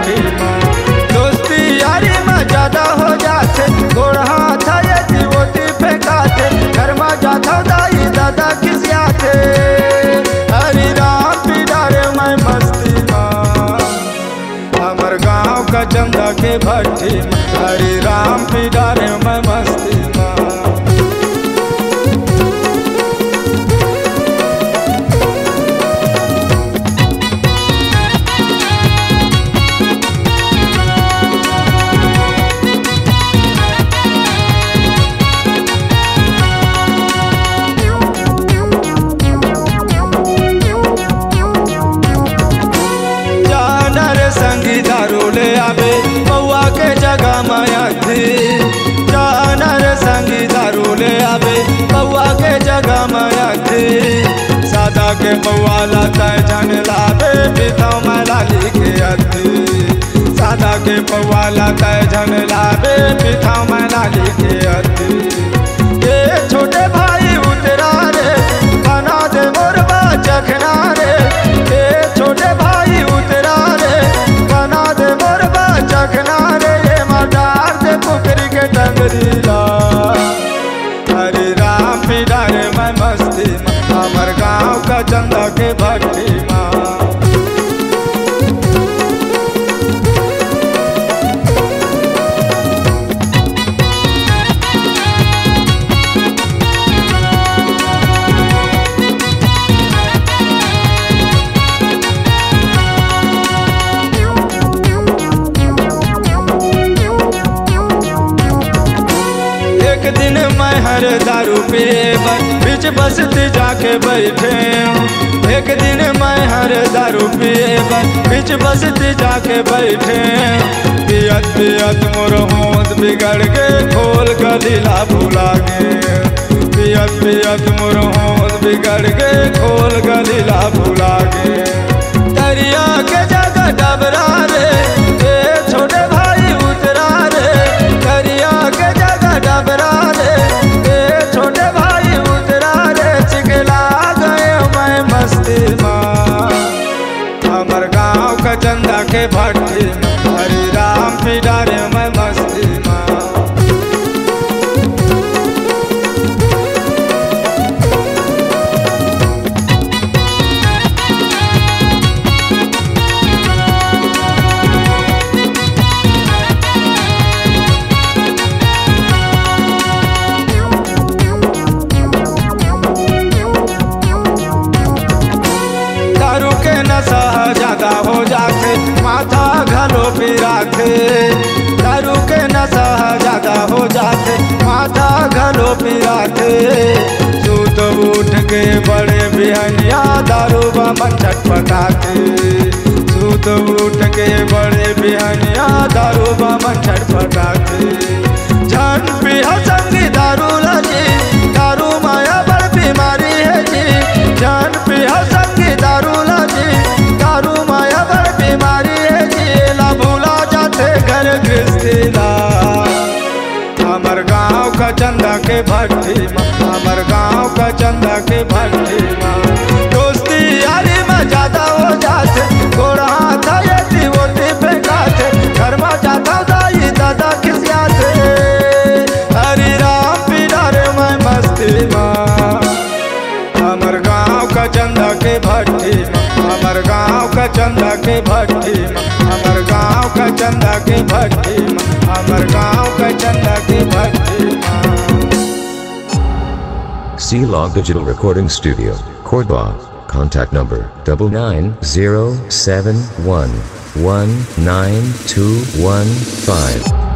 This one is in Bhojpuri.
भट्टी माँ। दोस्ती यारी में ज्यादा हो जाते, गोड़ हाथ ये वोती फेंकाते, घर में जाता दाई दादा खिसियाते। हरि राम पिडारे मैं मस्ती माँ, हमर गाँव का चंदा के भट्टी माँ। हरि राम पिडारे मैं मस्ती माँ। संगी दारू ले आवे पौआ के जगह माया थी, जानर संगी दारू ले आवे पौआ के जगह माया थी। सादा के पौआ लाता जन लावे पिताओ में लाली के अथी, सादा के पौआ लाता जन लावे पिताओ में लाली के अथी। ये छोटे भाई उतरा रे बना दे मोरबा चखना रे, ये छोटे भाई उतरा रे बना दे मोरबा चखना रे। ये मदार दे पुकरी के डंगरी ला, हरि राम पिडारे मैं मस्ती माँ। हमर गाँव का चंदा के भट्टी माँ। एक दिन मैं हर दारू पीए बीच बस्ती जाके बैठे, एक दिन मैं हर दारू पीए बीच बस्ती जाके बैठे। पियत पियत मोर होश बिगड़ के खोल गलीला भुला गे, पियत पियत मोर होश बिगड़ के खोल गलीला भुला गे। दरिया के जगह डबरा रे ए छोटे भाई उतरा रे, दरिया के जगह डबरा रे ए छोटे भाई उतरा रे। चिकला गए मैं मस्ती माँ, हमर गाँव का चंदा के भट्टी माँ। हरि राम पिडारे मैं मस्ती माँ। नशा ज्यादा हो जाते माथा घलो पिराते, दारू के नशा ज्यादा हो जाते माथा घलो पिराते। सूत उठ के बड़े बिहनिया दारू बमन छटपटाते, सूत उठ के बड़े बिहनिया दारू बमन छटपटाते। जान पिया संगी दारू लजी, दारू माया बड़ बीमारी है जी। जान पिया संगी दारू लजी, दारू माया बड़ बीमारी है जी। ला भूला जाते घर गृहस्थीला, हमर गाँव का चंदा के भट्टी माँ। हमर गाँव का चंदा के भट्टी माँ। दोस्ती यारी में ज्यादा हो जाते, गोड़ा हाथ ये वोती फेंकाते, घर में जाता दाई दादा खिसियाते। हरि राम पिडारे मैं मस्ती माँ, हमर गाँव का चंदा के भट्टी माँ। हमर गाँव का चंदा के भट्टी माँ। हमर गाँव का चंदा के भट्टी माँ। हमर गाँव का चंदा के भट्टी माँ। C-Log Digital Recording Studio, Cordoba. Contact number 99071192115.